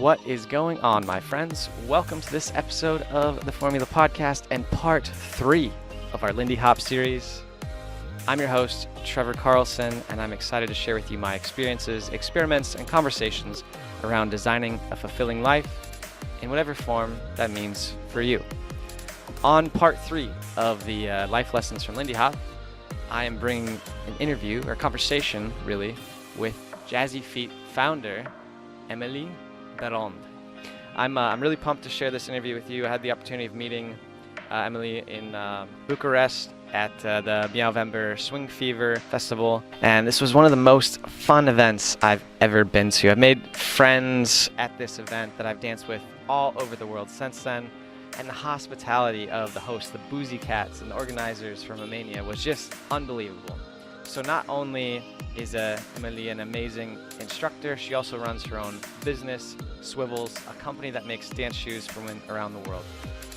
What is going on, my friends? Welcome to this episode of the Formula Podcast and part 3 of our Lindy Hop series. I'm your host, Trevor Carlson, and I'm excited to share with you my experiences, experiments, and conversations around designing a fulfilling life in whatever form that means for you. On part 3 of the life lessons from Lindy Hop, I am bringing an interview, or a conversation, really, with Jazzy Feet founder, Amélie Barrande. I'm really pumped to share this interview with you. I had the opportunity of meeting Amélie in Bucharest at the Bienvember Swing Fever Festival, and this was one of the most fun events I've ever been to. I've made friends at this event that I've danced with all over the world since then, and the hospitality of the hosts, the Boozy Cats, and the organizers from Romania was just unbelievable. So not only is Amélie an amazing instructor, she also runs her own business, Swivells, a company that makes dance shoes for women around the world.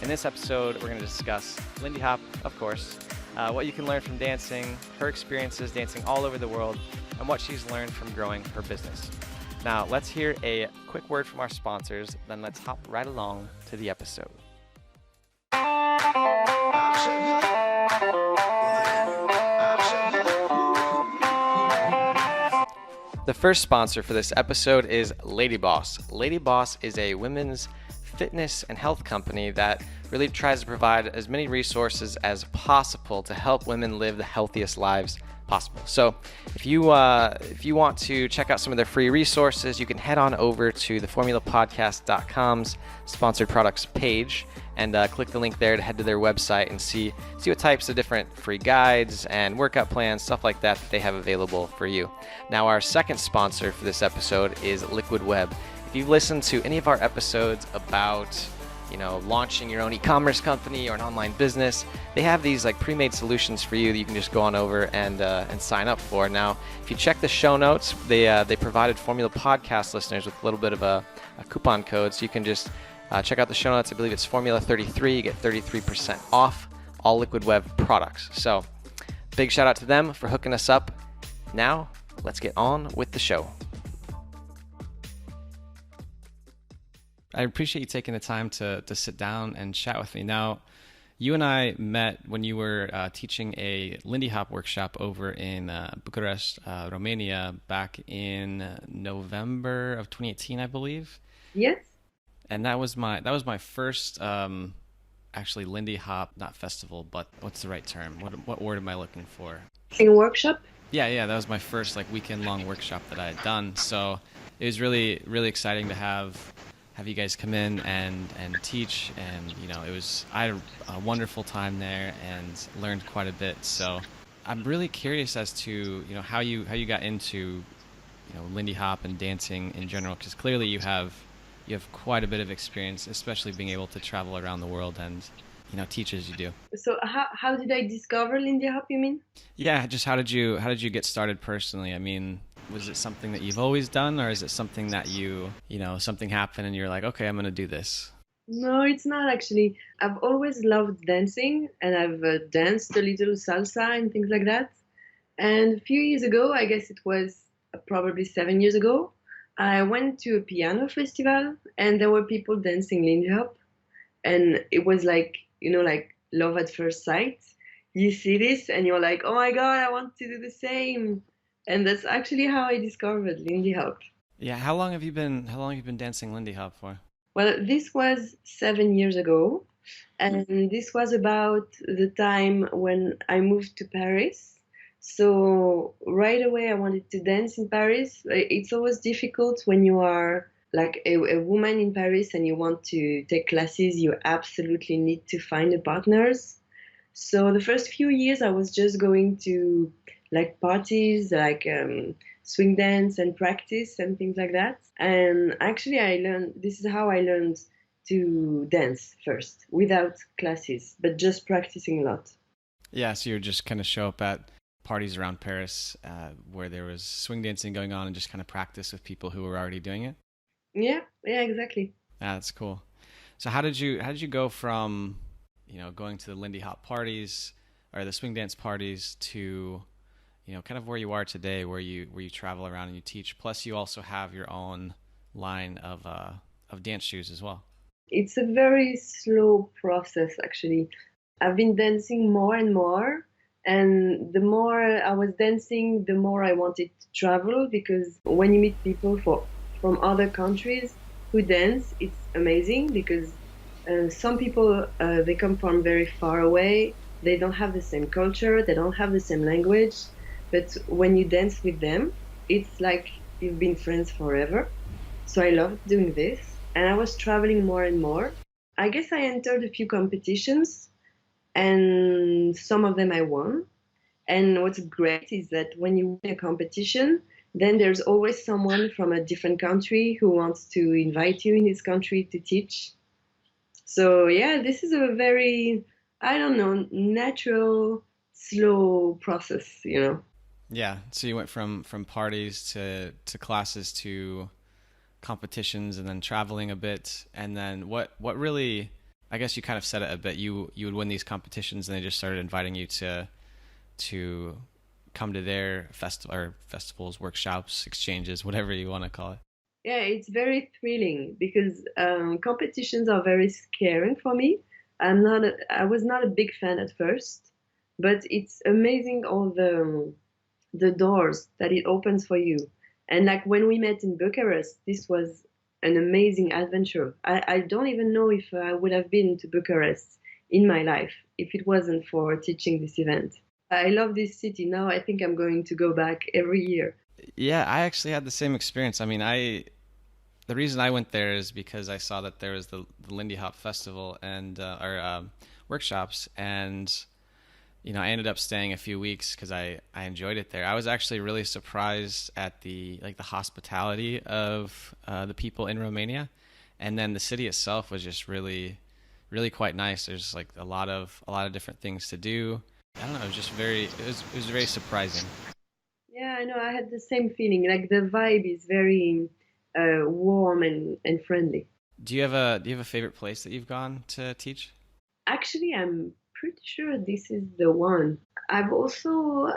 In this episode, we're going to discuss Lindy Hop, of course, what you can learn from dancing, her experiences dancing all over the world, and what she's learned from growing her business. Now, let's hear a quick word from our sponsors, then let's hop right along to the episode. The first sponsor for this episode is Lady Boss. Lady Boss is a women's fitness and health company that really tries to provide as many resources as possible to help women live the healthiest lives possible. So if you want to check out some of their free resources, you can head on over to theformulapodcast.com's sponsored products page and click the link there to head to their website and see what types of different free guides and workout plans, stuff like that they have available for you. Now, our second sponsor for this episode is Liquid Web. If you've listened to any of our episodes about launching your own e-commerce company or an online business, they have these like pre-made solutions for you that you can just go on over and sign up for. Now, if you check the show notes, they provided Formula Podcast listeners with a little bit of a coupon code, so you can just check out the show notes. I believe it's Formula 33. You get 33% off all Liquid Web products. So, big shout out to them for hooking us up. Now, let's get on with the show. I appreciate you taking the time to sit down and chat with me. Now, you and I met when you were teaching a Lindy Hop workshop over in Bucharest, Romania, back in November of 2018, I believe. Yes. And that was my first actually Lindy Hop, not festival, but what's the right term? What word am I looking for? In workshop? Yeah, that was my first like weekend-long workshop that I had done. So it was really, really exciting to have you guys come in and teach, and I had a wonderful time there and learned quite a bit. So I'm really curious as to how you got into Lindy Hop and dancing in general, because clearly you have quite a bit of experience, especially being able to travel around the world and teach as you do. So how did I discover Lindy Hop, you mean? Yeah, just how did you get started personally? I mean, was it something that you've always done, or is it something that something happened and you're like, okay, I'm going to do this? No, it's not actually. I've always loved dancing, and I've danced a little salsa and things like that. And a few years ago, I guess it was probably 7 years ago, I went to a piano festival, and there were people dancing Lindy Hop, and it was like, like love at first sight. You see this and you're like, oh my God, I want to do the same. And that's actually how I discovered Lindy Hop. Yeah, how long have you been dancing Lindy Hop for? Well, this was 7 years ago, and this was about the time when I moved to Paris. So right away I wanted to dance in Paris. It's always difficult when you are like a woman in Paris and you want to take classes. You absolutely need to find a partners. So the first few years I was just going to like parties, like swing dance and practice and things like that. And actually this is how I learned to dance first, without classes, but just practicing a lot. Yeah, so you would just kind of show up at parties around Paris where there was swing dancing going on and just kind of practice with people who were already doing it? Yeah, exactly. Yeah, that's cool. So how did you go from going to the Lindy Hop parties or the swing dance parties to kind of where you are today, where you travel around and you teach, plus you also have your own line of of dance shoes as well? It's a very slow process, actually. I've been dancing more and more, and the more I was dancing, the more I wanted to travel because when you meet people from other countries who dance, it's amazing because some people they come from very far away. They don't have the same culture, they don't have the same language, but when you dance with them, it's like you've been friends forever. So I loved doing this, and I was traveling more and more. I guess I entered a few competitions, and some of them I won. And what's great is that when you win a competition, then there's always someone from a different country who wants to invite you in his country to teach. So yeah, this is a very, I don't know, natural, slow process. Yeah. So you went from parties to classes to competitions and then traveling a bit. And then what really, I guess you kind of said it a bit. You would win these competitions and they just started inviting you to come to their festivals, workshops, exchanges, whatever you want to call it. Yeah, it's very thrilling because competitions are very scaring for me. I was not a big fan at first, but it's amazing all the doors that it opens for you. And like when we met in Bucharest, this was an amazing adventure. I don't even know if I would have been to Bucharest in my life if it wasn't for teaching this event. I love this city. Now I think I'm going to go back every year. Yeah, I actually had the same experience. I mean, I the reason I went there is because I saw that there was the Lindy Hop Festival and or workshops, and I ended up staying a few weeks because I enjoyed it there. I was actually really surprised at the hospitality of the people in Romania, and then the city itself was just really quite nice. There's like a lot of different things to do. I don't know. It was just it was very surprising. Yeah, I know. I had the same feeling. Like the vibe is very warm and friendly. Do you have a favorite place that you've gone to teach? Actually, I'm pretty sure this is the one. I've also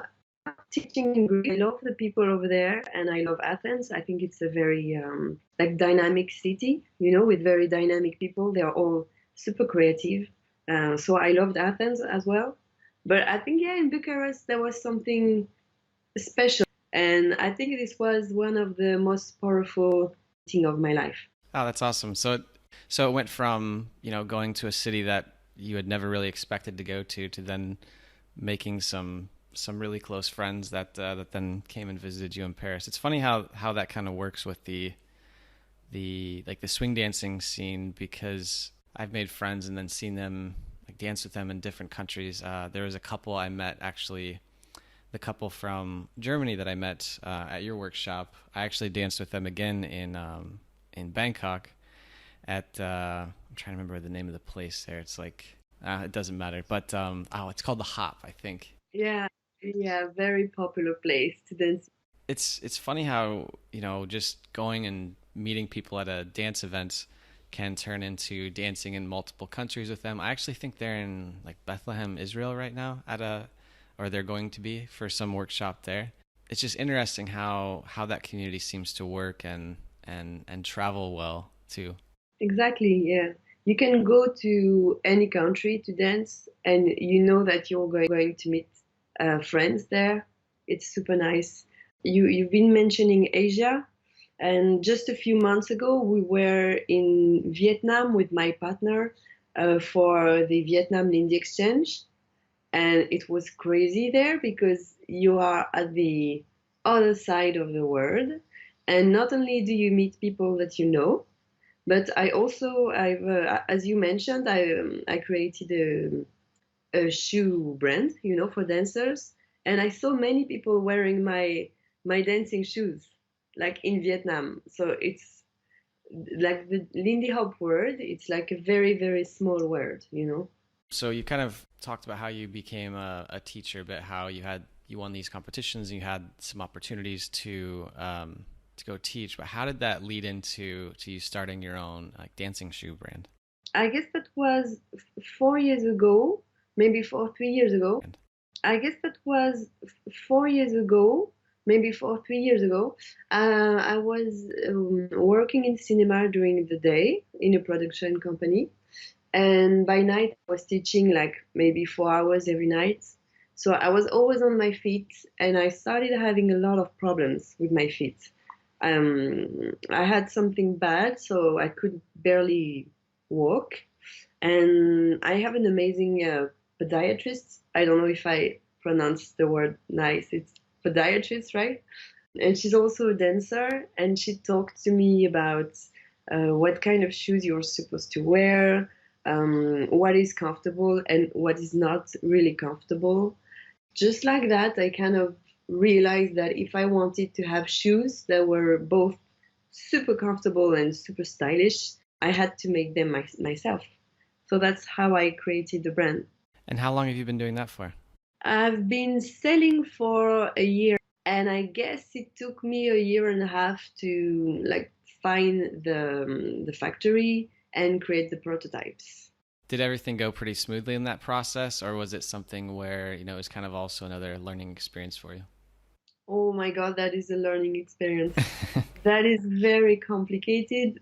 teaching in Greece. I love the people over there, and I love Athens. I think it's a very like dynamic city, with very dynamic people. They are all super creative. So I loved Athens as well. But I think yeah, in Bucharest there was something special, and I think this was one of the most powerful thing of my life. Oh, that's awesome. So it went from, going to a city that you had never really expected to go to then making some really close friends that then came and visited you in Paris. It's funny how that kind of works with the swing dancing scene, because I've made friends and then seen them like dance with them in different countries. There was a couple I met, actually, the couple from Germany that I met at your workshop. I actually danced with them again in Bangkok at I'm trying to remember the name of the place there. It's like it doesn't matter, but it's called the Hop, I think. Yeah, yeah, very popular place to dance. It's funny how just going and meeting people at a dance event can turn into dancing in multiple countries with them. I actually think they're in like Bethlehem, Israel right now or they're going to be for some workshop there. It's just interesting how that community seems to work and travel well too. Exactly, yeah. You can go to any country to dance, and you know that you're going to meet friends there. It's super nice. You've been mentioning Asia, and just a few months ago, we were in Vietnam with my partner for the Vietnam Lindy Exchange, and it was crazy there because you are at the other side of the world, and not only do you meet people that you know, but as you mentioned, I created a shoe brand, for dancers, and I saw many people wearing my dancing shoes, like in Vietnam. So it's like the Lindy Hop word. It's like a very very small word. So you kind of talked about how you became a teacher, but how you won these competitions and you had some opportunities to go teach. But how did that lead into you starting your own like dancing shoe brand? I guess that was 4 years ago, maybe 3 years ago. I guess that was 4 years ago, maybe 4 3 years ago. I was working in cinema during the day in a production company, and by night I was teaching like maybe 4 hours every night. So I was always on my feet, and I started having a lot of problems with my feet. I had something bad, so I could barely walk. And I have an amazing podiatrist. I don't know if I pronounce the word nice. It's podiatrist, right? And she's also a dancer, and she talked to me about what kind of shoes you're supposed to wear, what is comfortable and what is not really comfortable. Just like that, I kind of realized that if I wanted to have shoes that were both super comfortable and super stylish, I had to make them myself. So that's how I created the brand. And how long have you been doing that for? I've been selling for a year, and I guess it took me a year and a half to like find the factory and create the prototypes. Did everything go pretty smoothly in that process, or was it something where, it was kind of also another learning experience for you? Oh my God, that is a learning experience. That is very complicated.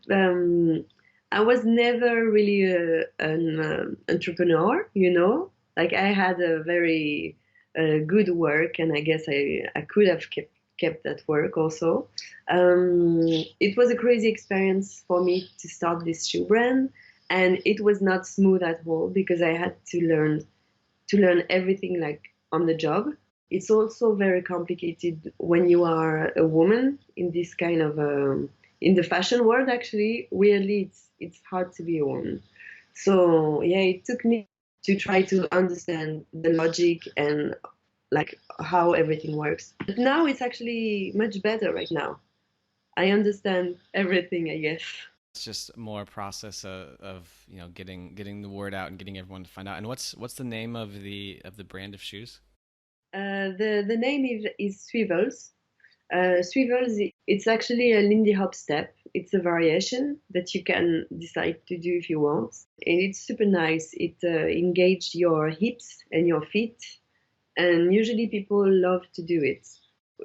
I was never really an entrepreneur, you know. Like I had a very good work, and I guess I could have kept that work also. It was a crazy experience for me to start this shoe brand, and it was not smooth at all because I had to learn everything like on the job. It's also very complicated when you are a woman in this kind of in the fashion world. Actually, weirdly, it's hard to be a woman. So yeah, it took me to try to understand the logic and like how everything works. But now it's actually much better right now. I understand everything, I guess. It's just more a process of getting the word out and getting everyone to find out. And what's the name of the brand of shoes? The name is Swivells. Swivells, it's actually a Lindy Hop step. It's a variation that you can decide to do if you want. And it's super nice. It engaged your hips and your feet. And usually people love to do it.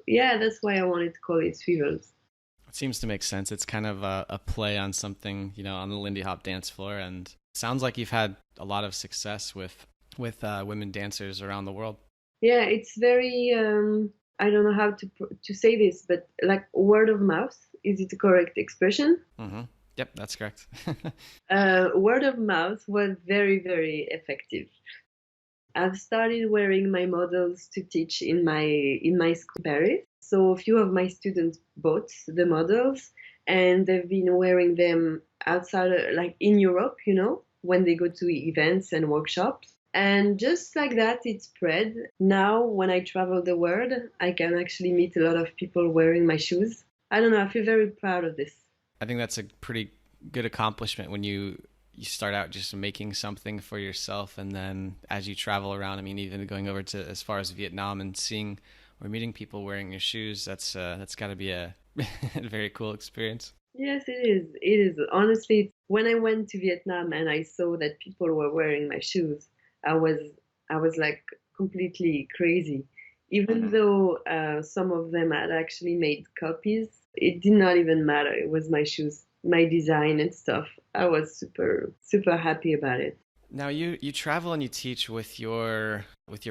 Yeah, that's why I wanted to call it Swivells. It seems to make sense. It's kind of a play on something, on the Lindy Hop dance floor, and it sounds like you've had a lot of success with women dancers around the world. Yeah, it's very, I don't know how to say this, but like word of mouth. Is it the correct expression? Mm-hmm. Yep, that's correct. Word of mouth was very, very effective. I've started wearing my models to teach in my school in Paris. So a few of my students bought the models, and they've been wearing them outside, like in Europe, when they go to events and workshops. And just like that, it spread. Now, when I travel the world, I can actually meet a lot of people wearing my shoes. I don't know, I feel very proud of this. I think that's a pretty good accomplishment when you start out just making something for yourself, and then as you travel around, I mean, even going over to as far as Vietnam and seeing or meeting people wearing your shoes, that's got to be a very cool experience. Yes, it is. It is. Honestly, when I went to Vietnam and I saw that people were wearing my shoes, I was I was like completely crazy. Even though some of them had actually made copies, it did not even matter. It was my shoes, my design and stuff. I was super super happy about it. Now you travel and you teach with your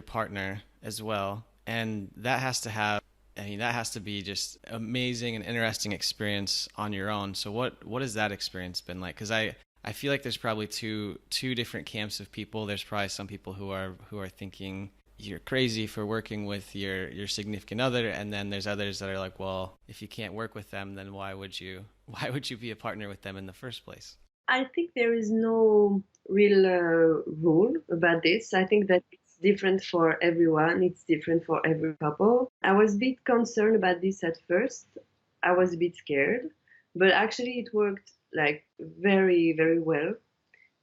partner as well, and that has to be just amazing and interesting experience on your own. So what has that experience been like? Because I feel like there's probably two different camps of people. There's probably some people who are thinking you're crazy for working with your significant other, and then there's others that are like, well, if you can't work with them, then why would you be a partner with them in the first place? I think there is no real rule about this. I think that it's different for everyone. It's different for every couple. I was a bit concerned about this at first. I was a bit scared, but actually it worked like very, very well.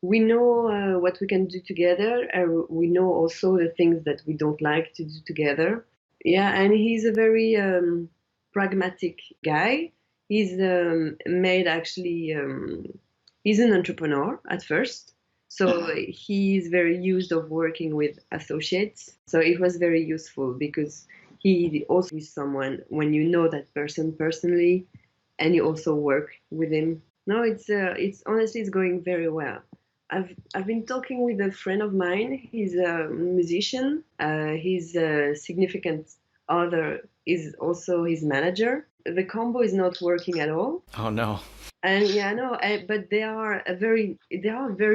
We know what we can do together. We know also the things that we don't like to do together. Yeah, and he's a very pragmatic guy. He's made actually. He's an entrepreneur at first, so he's very used of working with associates. So it was very useful because he also is someone when you know that person personally and you also work with him. No, it's honestly it's going very well. I've been talking with a friend of mine. He's a musician. His significant other is also his manager. The combo is not working at all. Oh no. And yeah, no, but they are a very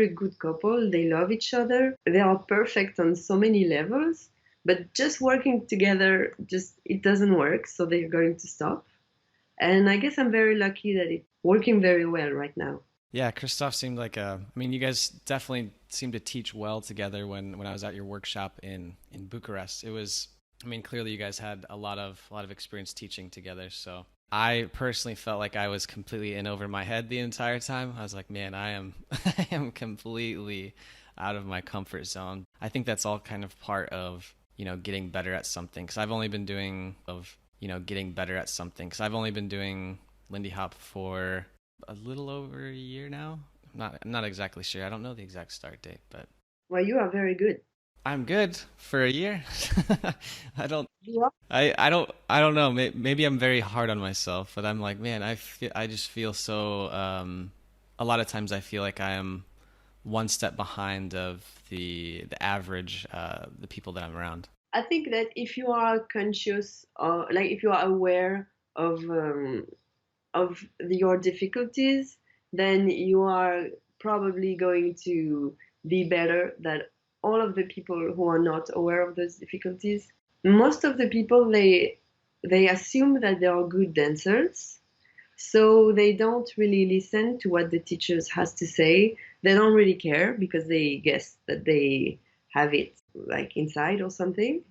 good couple. They love each other. They are perfect on so many levels. But just working together, just it doesn't work. So they're going to stop. And I guess I'm very lucky that it's working very well right now. Yeah, Christoph seemed like I mean, you guys definitely seemed to teach well together when I was at your workshop in Bucharest. It was, I mean, clearly you guys had a lot of experience teaching together. So I personally felt like I was completely in over my head the entire time. I was like, man, I am I am completely out of my comfort zone. I think that's all kind of part of, getting better at something. Because I've only been doing Lindy Hop for a little over a year now. I'm not exactly sure. I don't know the exact start date, but Well, you are very good. I'm good for a year. I don't You are? I don't know. Maybe I'm very hard on myself, but I'm like, man, I just feel so a lot of times I feel like I am one step behind of the average the people that I'm around. I think that if you are conscious, or like if you are aware of your difficulties, then you are probably going to be better than all of the people who are not aware of those difficulties. Most of the people they assume that they are good dancers, so they don't really listen to what the teachers has to say. They don't really care because they guess that they have it like inside or something.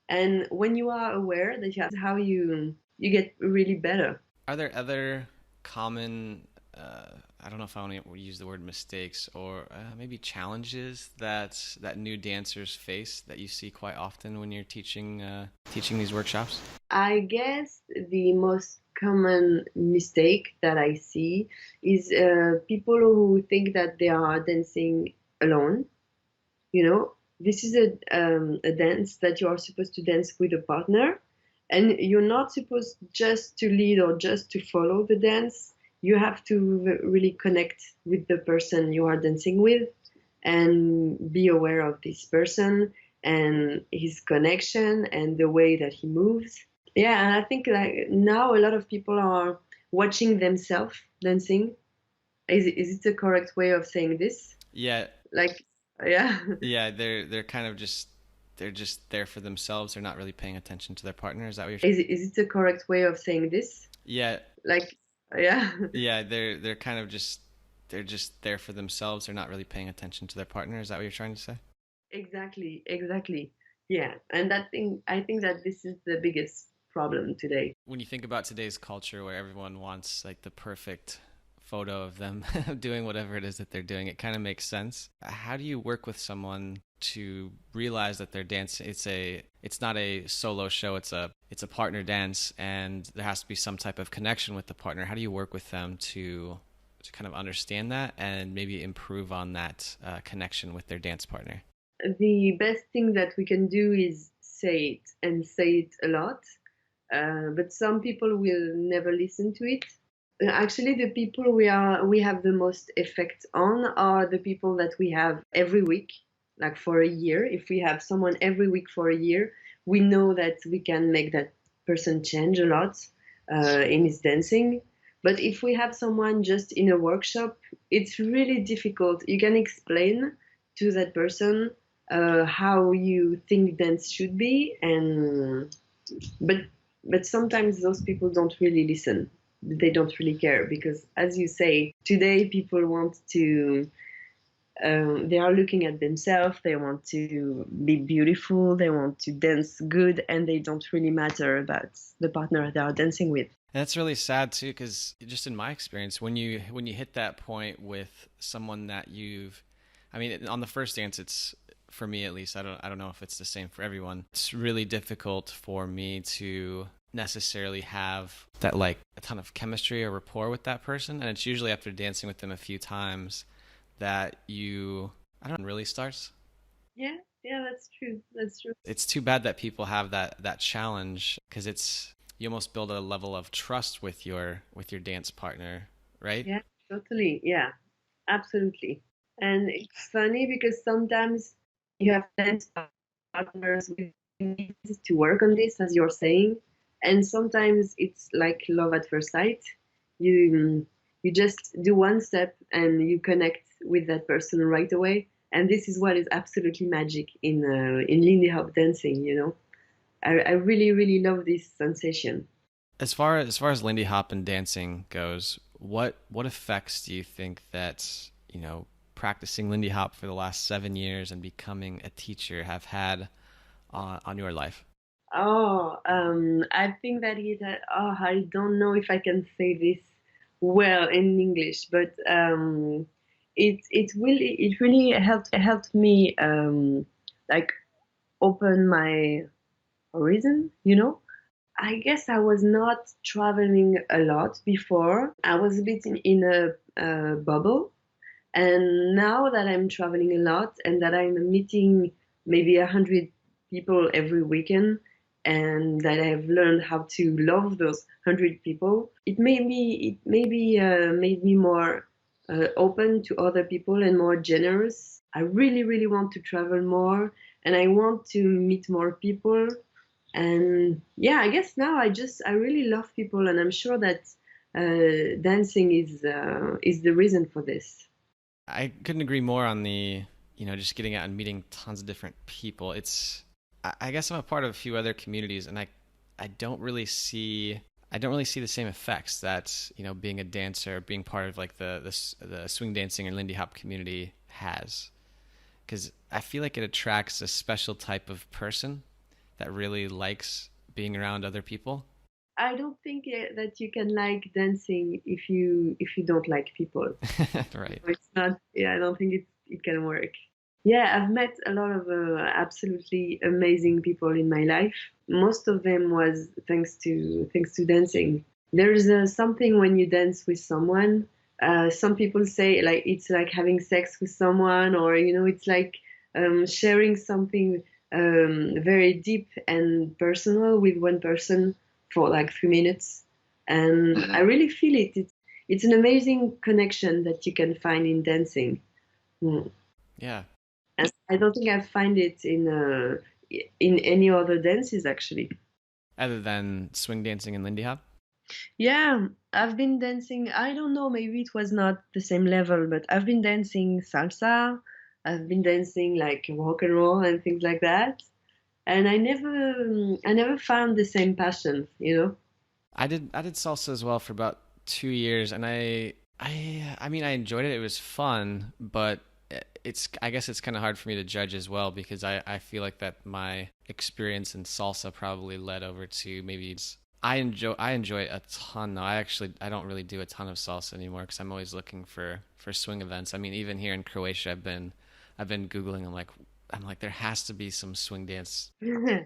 And when you are aware that you have how you get really better. Are there other common, I don't know if I want to use the word mistakes or maybe challenges that new dancers face that you see quite often when you're teaching these workshops? I guess the most common mistake that I see is people who think that they are dancing alone. You know, this is a dance that you are supposed to dance with a partner, and you're not supposed just to lead or just to follow the dance. You have to really connect with the person you are dancing with and be aware of this person and his connection and the way that he moves. Yeah, and I think like now a lot of people are watching themselves dancing. Is it the correct way of saying this? Yeah, Like, yeah. yeah, they're kind of just they're just there for themselves. They're not really paying attention to their partner. Is that what you're? Is it the correct way of saying this? Yeah, Like, yeah. yeah, they're kind of just they're just there for themselves. They're not really paying attention to their partner. Is that what you're trying to say? Exactly, exactly. Yeah, and I think that this is the biggest problem today. When you think about today's culture where everyone wants like the perfect photo of them doing whatever it is that they're doing, it kind of makes sense. How do you work with someone to realize that they're dancing? It's not a solo show, it's a partner dance, and there has to be some type of connection with the partner. How do you work with them to kind of understand that and maybe improve on that connection with their dance partner? The best thing that we can do is say it and say it a lot. But some people will never listen to it. Actually, the people we have the most effect on are the people that we have every week, like for a year. If we have someone every week for a year, we know that we can make that person change a lot in his dancing. But if we have someone just in a workshop, it's really difficult. You can explain to that person how you think dance should be, and but sometimes those people don't really listen. They don't really care because, as you say, today people want to. They are looking at themselves. They want to be beautiful. They want to dance good, and they don't really matter about the partner they are dancing with. And that's really sad too, because just in my experience, when you hit that point with someone that I mean, on the first dance, it's for me at least. I don't know if it's the same for everyone. It's really difficult for me to necessarily have that like a ton of chemistry or rapport with that person, and it's usually after dancing with them a few times that I don't know, really starts. Yeah, Yeah, that's true. That's true. It's too bad that people have that challenge because it's you almost build a level of trust with your dance partner, right? Yeah, totally. Yeah, absolutely. And it's funny because sometimes you have dance partners with needs to work on this, as you're saying, and sometimes it's like love at first sight. You just do one step and you connect with that person right away. And this is what is absolutely magic in Lindy Hop dancing. I really really love this sensation. As far as Lindy Hop and dancing goes, what effects do you think that practicing Lindy Hop for the last 7 years and becoming a teacher have had on your life? Oh, I think that I don't know if I can say this well in English, but it really helped me like open my horizon. I guess I was not traveling a lot before. I was a bit in a bubble, and now that I'm traveling a lot and that I'm meeting maybe 100 people every weekend, and that I've learned how to love those 100 people, it made me more open to other people and more generous. I really, really want to travel more, and I want to meet more people. And yeah, I guess now I really love people, and I'm sure that dancing is the reason for this. I couldn't agree more on the just getting out and meeting tons of different people. I guess I'm a part of a few other communities, and I don't really see the same effects that being a dancer, being part of like the swing dancing or Lindy Hop community has, because I feel like it attracts a special type of person that really likes being around other people. I don't think that you can like dancing if you don't like people. Right. It's not. Yeah, I don't think it can work. Yeah, I've met a lot of absolutely amazing people in my life. Most of them was thanks to dancing. There is something when you dance with someone. Some people say like it's like having sex with someone, or it's like sharing something very deep and personal with one person for like 3 minutes. And I really feel it. It's an amazing connection that you can find in dancing. Mm. Yeah. And I don't think I find it in any other dances actually. Other than swing dancing and Lindy Hop. Yeah, I've been dancing. I don't know, maybe it was not the same level, but I've been dancing salsa. I've been dancing like rock and roll and things like that. And I never found the same passion. I did salsa as well for about 2 years, and I mean I enjoyed it. It was fun, but it's I guess it's kind of hard for me to judge as well because I feel like that my experience in salsa probably led over to maybe I enjoy it a ton though. I don't really do a ton of salsa anymore because I'm always looking for swing events. I mean even here in Croatia I've been googling. I'm like there has to be some swing dance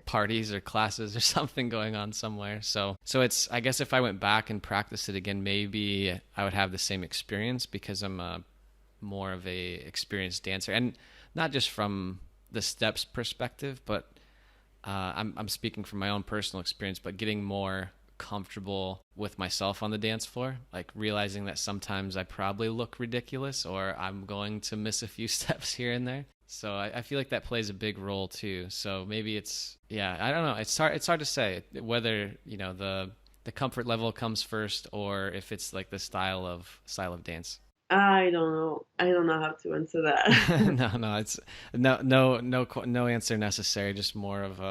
parties or classes or something going on somewhere. So it's I guess if I went back and practiced it again, maybe I would have the same experience because I'm a more of a experienced dancer, and not just from the steps perspective, but I'm speaking from my own personal experience, but getting more comfortable with myself on the dance floor, like realizing that sometimes I probably look ridiculous or I'm going to miss a few steps here and there. So I feel like that plays a big role too. So maybe yeah, I don't know. It's hard to say whether, the comfort level comes first or if it's like the style of dance. I don't know. I don't know how to answer that. No, it's no answer necessary. Just more of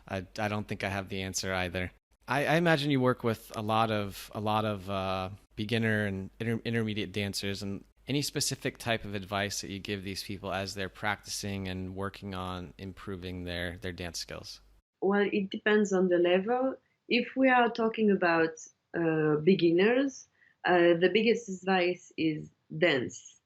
I don't think I have the answer either. I imagine you work with a lot of beginner and intermediate dancers, and any specific type of advice that you give these people as they're practicing and working on improving their dance skills. Well, it depends on the level. If we are talking about beginners, the biggest advice is dance.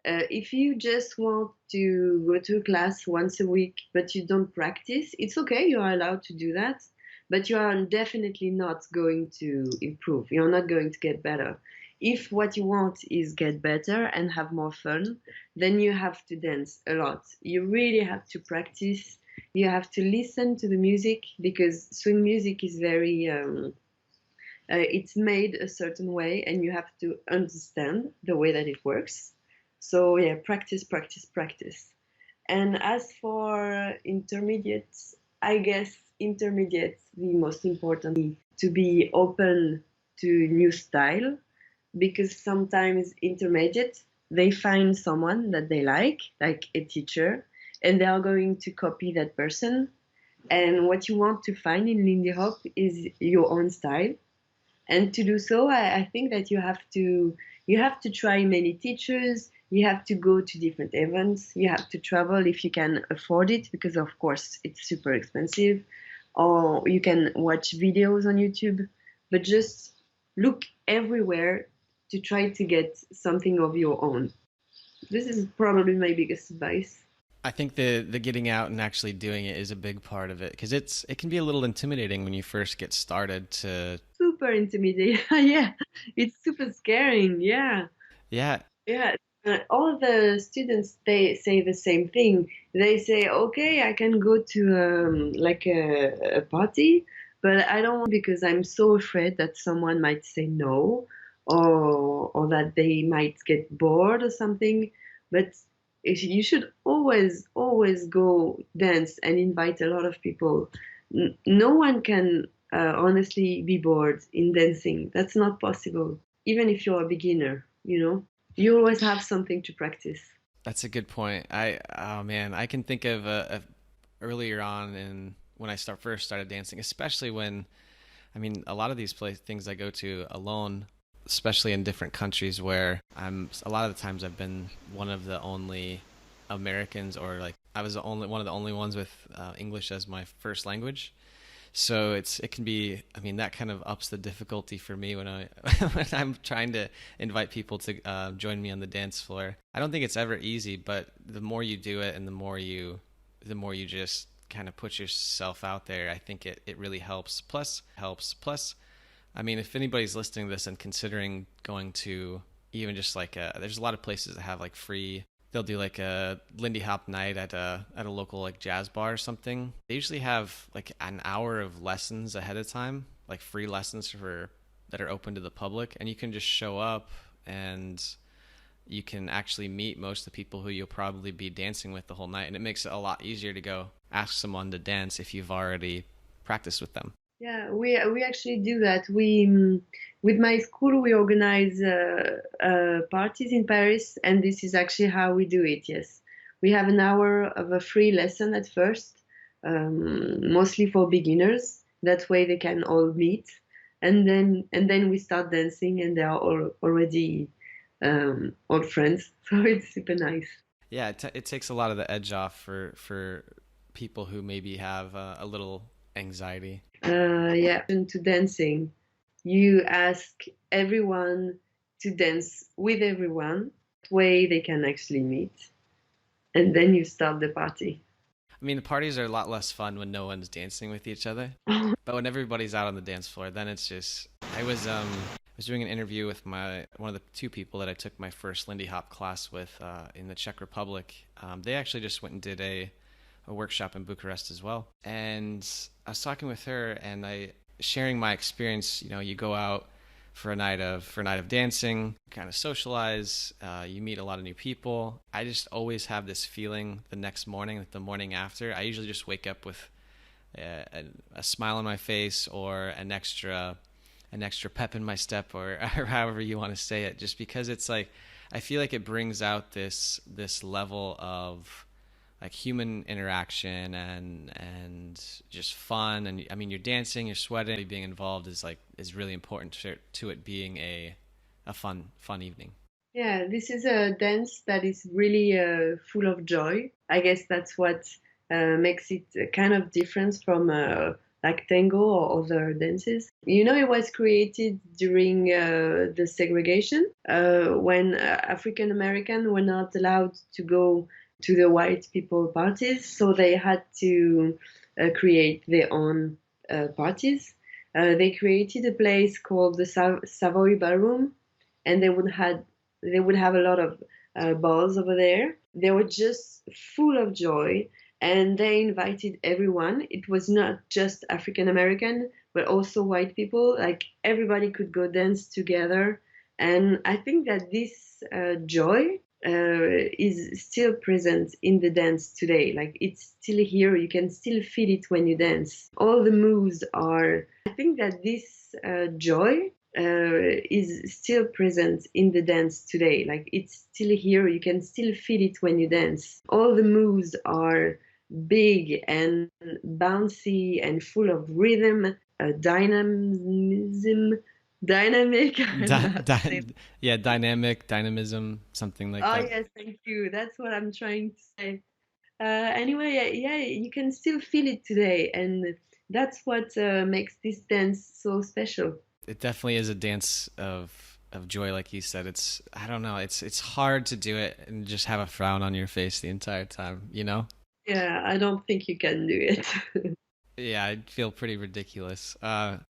If you just want to go to a class once a week but you don't practice, it's okay, you are allowed to do that, but you are definitely not going to improve. You're not going to get better. If what you want is get better and have more fun, then you have to dance a lot. You really have to practice. You have to listen to the music because swing music is very, it's made a certain way and you have to understand the way that it works. So, yeah, practice, practice, practice. And as for intermediates, I guess intermediates, the most important to be open to new style because sometimes intermediate they find someone that they like a teacher, and they are going to copy that person. And what you want to find in Lindy Hop is your own style. And to do so, I think that you have to try many teachers. You have to go to different events. You have to travel if you can afford it, because of course it's super expensive. Or you can watch videos on YouTube, but just look everywhere to try to get something of your own. This is probably my biggest advice. I think the getting out and actually doing it is a big part of it because it can be a little intimidating when you first get started to Super intimidating. Yeah, it's super scaring. Yeah. yeah. Yeah, all the students they say the same thing. They say, "Okay, I can go to like a party, but I don't want because I'm so afraid that someone might say no, or that they might get bored or something." But you should always go dance and invite a lot of people. No one can honestly be bored in dancing. That's not possible, even if you're a beginner. You always have something to practice. That's a good point. Oh man, I can think of earlier on in when I first started dancing, especially when I mean a lot of these things I go to alone, especially in different countries where a lot of the times I've been one of the only Americans, or like I was the only one of the only ones with English as my first language. So it can be, I mean, that kind of ups the difficulty for me when I when I'm trying to invite people to join me on the dance floor. I don't think it's ever easy, but the more you do it and the more you just kind of put yourself out there, I think it really helps. Plus, I mean, if anybody's listening to this and considering going to even just like there's a lot of places that have like free, they'll do like a Lindy Hop night at a local like jazz bar or something. They usually have like an hour of lessons ahead of time, like free lessons that are open to the public, and you can just show up and you can actually meet most of the people who you'll probably be dancing with the whole night, and it makes it a lot easier to go ask someone to dance if you've already practiced with them. Yeah, we actually do that. We with my school we organize parties in Paris, and this is actually how we do it. Yes, we have an hour of a free lesson at first, mostly for beginners. That way they can all meet, and then we start dancing, and they are all already all friends. So it's super nice. Yeah, it takes a lot of the edge off for people who maybe have a little anxiety. Yeah, into dancing. You ask everyone to dance with everyone. That way they can actually meet. And then you start the party. I mean, the parties are a lot less fun when no one's dancing with each other. But when everybody's out on the dance floor, then it's just. I was doing an interview with one of the two people that I took my first Lindy Hop class with in the Czech Republic. They actually just went and did a workshop in Bucharest as well. And I was talking with her and sharing my experience. You know, you go out for a night of dancing, kind of socialize, you meet a lot of new people. I just always have this feeling the next morning, the morning after. I usually just wake up with a smile on my face or an extra pep in my step, or however you want to say it, just because it's like I feel like it brings out this level of like human interaction and just fun. And I mean, you're dancing, you're sweating, being involved is really important to it being a fun evening. Yeah, this is a dance that is really full of joy. I guess that's what makes it kind of different from like tango or other dances. It was created during the segregation when African American were not allowed to go to the white people parties, so they had to create their own parties. They created a place called the Savoy Ballroom, and they would have a lot of balls over there. They were just full of joy, and they invited everyone. It was not just African American, but also white people. Like everybody could go dance together, and I think that this joy is still present in the dance today. Like it's still here. You can still feel it when you dance. All the moves are. I think that this joy is still present in the dance today. Like it's still here. You can still feel it when you dance. All the moves are big and bouncy and full of rhythm, dynamism, dynamic. I don't know Di- how to say. di- yeah, dynamism, something like Oh that. yes, thank you. That's what I'm trying to say. Anyway, yeah, you can still feel it today, and that's what makes this dance so special. It definitely is a dance of joy, like you said. I don't know, it's hard to do it and just have a frown on your face the entire time, you know? Yeah, I don't think you can do it. Yeah, I feel pretty ridiculous.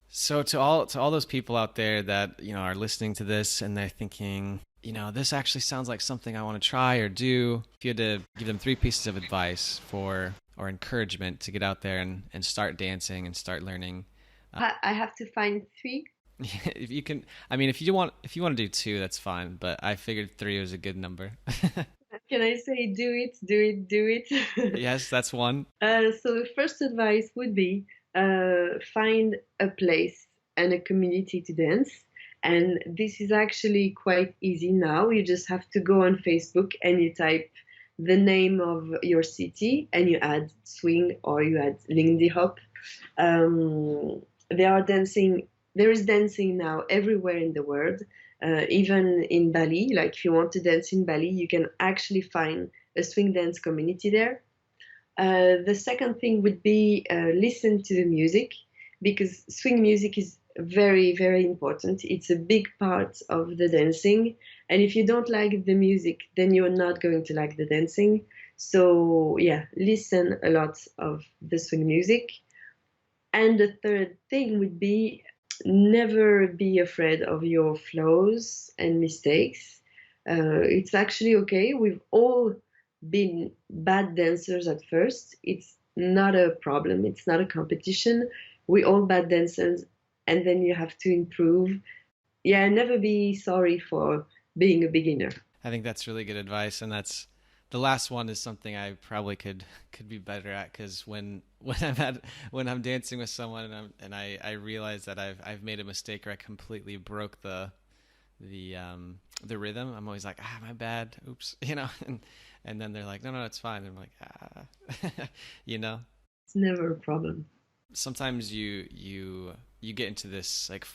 So to all those people out there that are listening to this and they're thinking, this actually sounds like something I want to try or do. If you had to give them three pieces of advice or encouragement to get out there and start dancing and start learning, I have to find three. if you can, I mean, if you want to do two, that's fine. But I figured three was a good number. Can I say do it, do it, do it? Yes, that's one. So the first advice would be find a place and a community to dance. And this is actually quite easy now. You just have to go on Facebook and you type the name of your city and you add swing or you add Lindy Hop. They are dancing. There is dancing now everywhere in the world, even in Bali. Like if you want to dance in Bali, you can actually find a swing dance community there. The second thing would be listen to the music because swing music is very, very important. It's a big part of the dancing. And if you don't like the music, then you're not going to like the dancing. So, yeah, listen a lot of the swing music. And the third thing would be never be afraid of your flaws and mistakes. It's actually okay. We've all been bad dancers at first. It's not a problem, it's not a competition. We all bad dancers, and then you have to improve. Yeah, never be sorry for being a beginner. I think that's really good advice, and that's the last one is something I probably could be better at because when I'm dancing with someone and I realize that I've made a mistake or I completely broke the rhythm, I'm always like, my bad, oops, and then they're like, no, it's fine. And I'm like, you know. It's never a problem. Sometimes you get into this like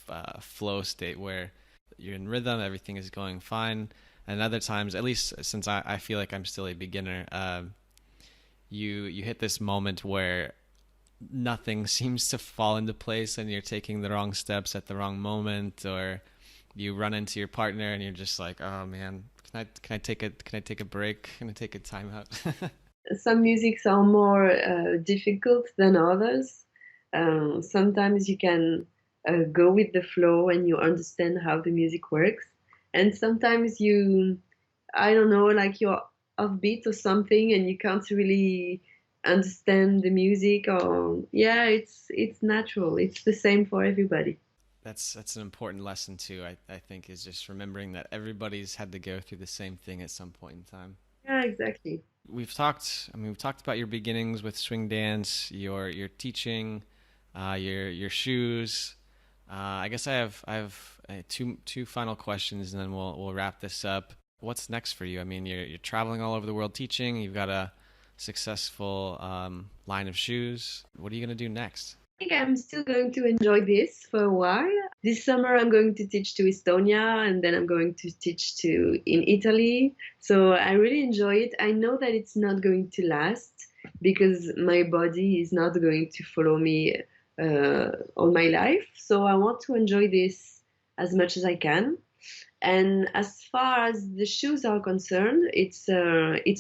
flow state where you're in rhythm, everything is going fine, and other times, at least since I feel like I'm still a beginner, you hit this moment where nothing seems to fall into place and you're taking the wrong steps at the wrong moment, or you run into your partner and you're just like, oh man, can I take a break? Can I take a time out? Some musics are more difficult than others. Sometimes you can go with the flow and you understand how the music works. And sometimes I don't know, like you're offbeat or something and you can't really understand the music or yeah, it's natural. It's the same for everybody. That's an important lesson too. I think is just remembering that everybody's had to go through the same thing at some point in time. Yeah, exactly. We've talked about your beginnings with swing dance, your teaching, your shoes. I guess I have two final questions, and then we'll wrap this up. What's next for you? I mean, you're traveling all over the world teaching. You've got a successful line of shoes. What are you gonna do next? Think I'm still going to enjoy this for a while. This summer, I'm going to teach to Estonia and then I'm going to teach to in Italy. So I really enjoy it. I know that it's not going to last because my body is not going to follow me all my life. So I want to enjoy this as much as I can. And as far as the shoes are concerned, it's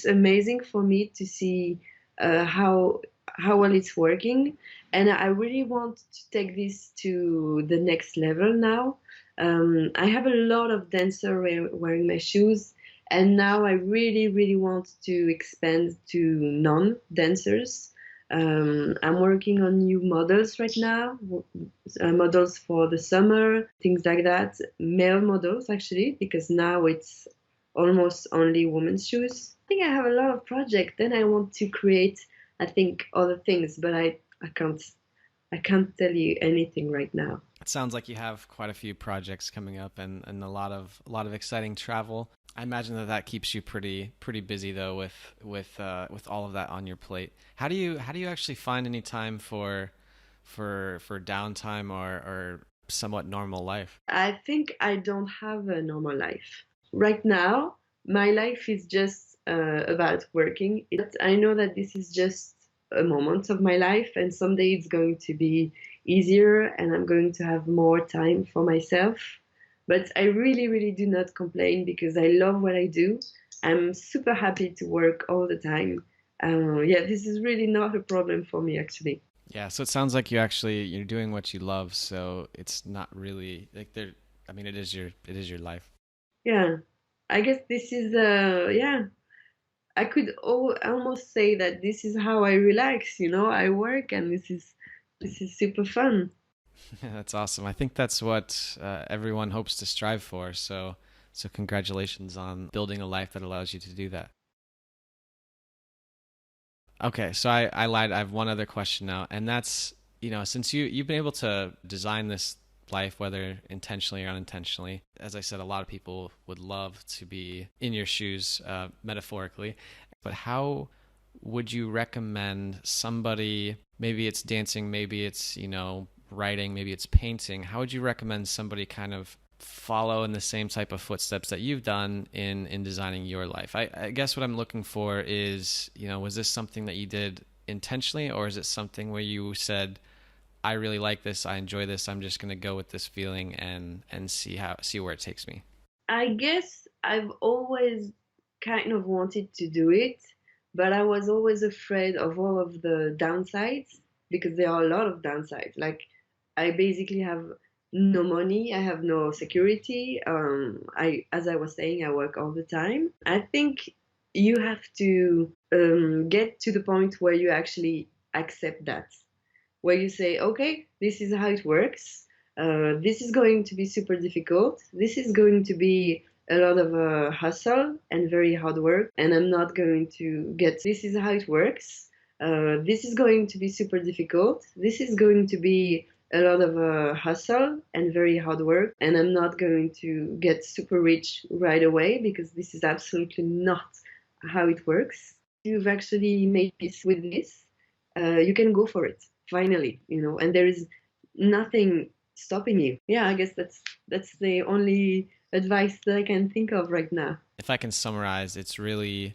amazing for me to see how well it's working, and I really want to take this to the next level now. I have a lot of dancers wearing my shoes, and now I really, really want to expand to non-dancers. I'm working on new models right now, models for the summer, things like that. Male models, actually, because now it's almost only women's shoes. I think I have a lot of projects. Then I want to create, I think, other things, but I can't tell you anything right now. It sounds like you have quite a few projects coming up and a lot of exciting travel. I imagine that keeps you pretty busy though with all of that on your plate. How do you actually find any time for downtime or somewhat normal life? I think I don't have a normal life. Right now, my life is just about working. I know that this is just a moment of my life, and someday it's going to be easier and I'm going to have more time for myself. But I really, really do not complain because I love what I do. I'm super happy to work all the time. Yeah, this is really not a problem for me, actually. Yeah, so it sounds like you're doing what you love, so it's not really like there. I mean, it is your life. Yeah, I guess this is, yeah, I could almost say that this is how I relax, I work and this is super fun. That's awesome. I think that's what everyone hopes to strive for. So congratulations on building a life that allows you to do that. Okay, so I lied. I have one other question now, and that's, since you've been able to design this life, whether intentionally or unintentionally, as I said, a lot of people would love to be in your shoes, metaphorically. But how would you recommend somebody? Maybe it's dancing, maybe it's writing, maybe it's painting. How would you recommend somebody kind of follow in the same type of footsteps that you've done in designing your life? I guess what I'm looking for is, was this something that you did intentionally, or is it something where you said, I really like this, I enjoy this, I'm just going to go with this feeling and see where it takes me? I guess I've always kind of wanted to do it, but I was always afraid of all of the downsides because there are a lot of downsides. Like, I basically have no money, I have no security. As I was saying, I work all the time. I think you have to get to the point where you actually accept that, where you say, okay, this is how it works. This is going to be super difficult. This is going to be a lot of hustle and very hard work, and I'm not going to get. This is how it works. This is going to be super difficult. This is going to be a lot of hustle and very hard work, and I'm not going to get super rich right away because this is absolutely not how it works. You've actually made peace with this. You can go for it finally, and there is nothing stopping you. Yeah, I guess that's the only advice that I can think of right now. If I can summarize, it's really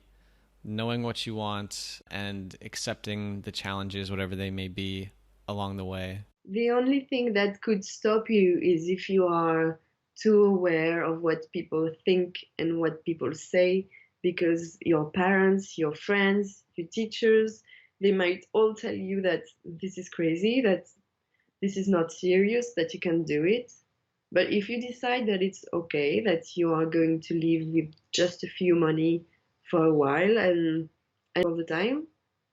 knowing what you want and accepting the challenges, whatever they may be, along the way. The only thing that could stop you is if you are too aware of what people think and what people say, because your parents, your friends, your teachers, they might all tell you that this is crazy, that this is not serious, that you can do it. But if you decide that it's okay, that you are going to live with just a few money for a while and all the time,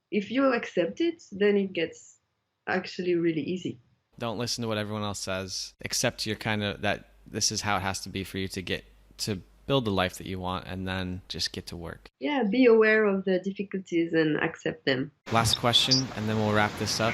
if you accept it, then it gets actually really easy. Don't listen to what everyone else says. Accept your kind of that this is how it has to be for you to get to build the life that you want, and then just get to work. Yeah, be aware of the difficulties and accept them. Last question, and then we'll wrap this up.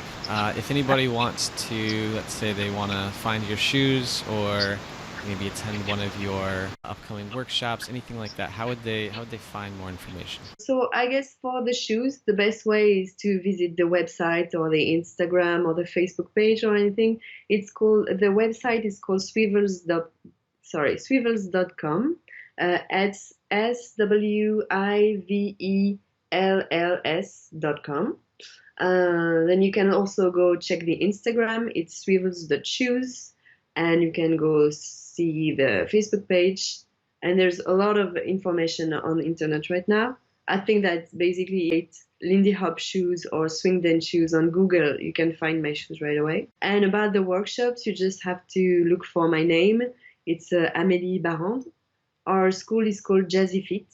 If anybody wants to, let's say they want to find your shoes or maybe attend one of your upcoming workshops, anything like that, how would they find more information? So I guess for the shoes, the best way is to visit the website or the Instagram or the Facebook page or anything. The website is called Swivells.com. It's SWIVELLS.com. Then you can also go check the Instagram. It's Swivells.shoes, and you can go see the Facebook page. And there's a lot of information on the internet right now. I think that basically Lindy Hop shoes or swing dance shoes on Google, you can find my shoes right away. And about the workshops, you just have to look for my name. It's Amélie Barrande. Our school is called Jazzy Feet.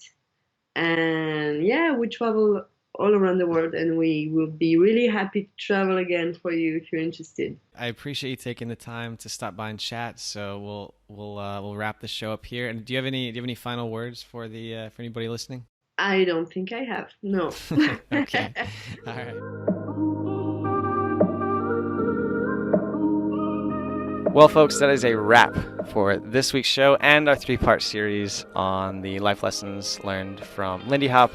And yeah, we travel all around the world, and we will be really happy to travel again for you if you're interested. I appreciate you taking the time to stop by and chat. So we'll wrap the show up here. And do you have any final words for the for anybody listening? I don't think I have. No. Okay. All right. Well, folks, that is a wrap for this week's show and our 3-part series on the life lessons learned from Lindy Hop.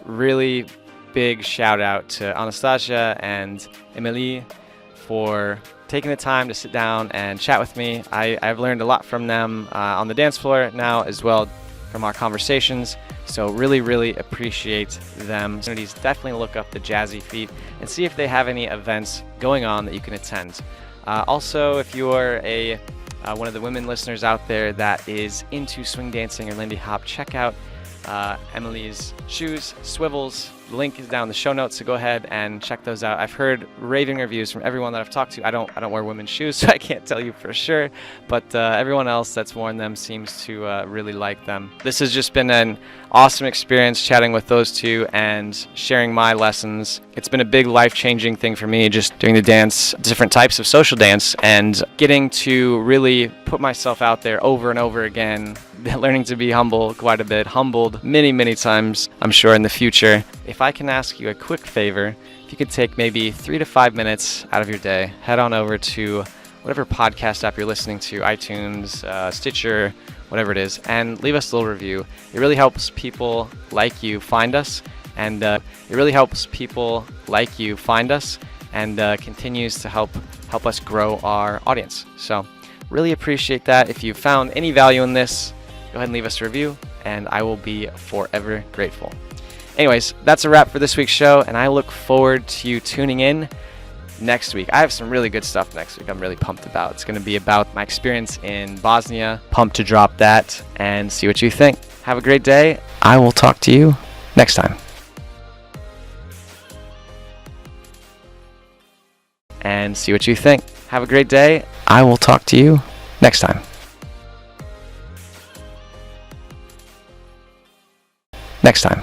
Really big shout out to Anastasia and Amélie for taking the time to sit down and chat with me. I've learned a lot from them on the dance floor now, as well from our conversations. So really appreciate them. Definitely look up the Jazzy Feet and see if they have any events going on that you can attend. Also, if you are one of the women listeners out there that is into swing dancing or Lindy Hop, check out Emily's shoes, Swivells. The link is down in the show notes, so go ahead and check those out. I've heard raving reviews from everyone that I've talked to. I don't wear women's shoes, so I can't tell you for sure, but everyone else that's worn them seems to really like them. This has just been an awesome experience chatting with those two and sharing my lessons. It's been a big life-changing thing for me, just doing the dance, different types of social dance, and getting to really put myself out there over and over again, learning to be humble quite a bit, humbled many times, I'm sure, in the future. If I can ask you a quick favor, if you could take maybe 3 to 5 minutes out of your day, head on over to whatever podcast app you're listening to, iTunes, Stitcher, whatever it is, and leave us a little review. It really helps people like you find us, and continues to help us grow our audience. So really appreciate that. If you found any value in this, go ahead and leave us a review, and I will be forever grateful. Anyways, that's a wrap for this week's show, and I look forward to you tuning in next week. I have some really good stuff next week I'm really pumped about. It's going to be about my experience in Bosnia. Pumped to drop that and see what you think. Have a great day. I will talk to you next time. And see what you think. Have a great day. I will talk to you next time. Next time.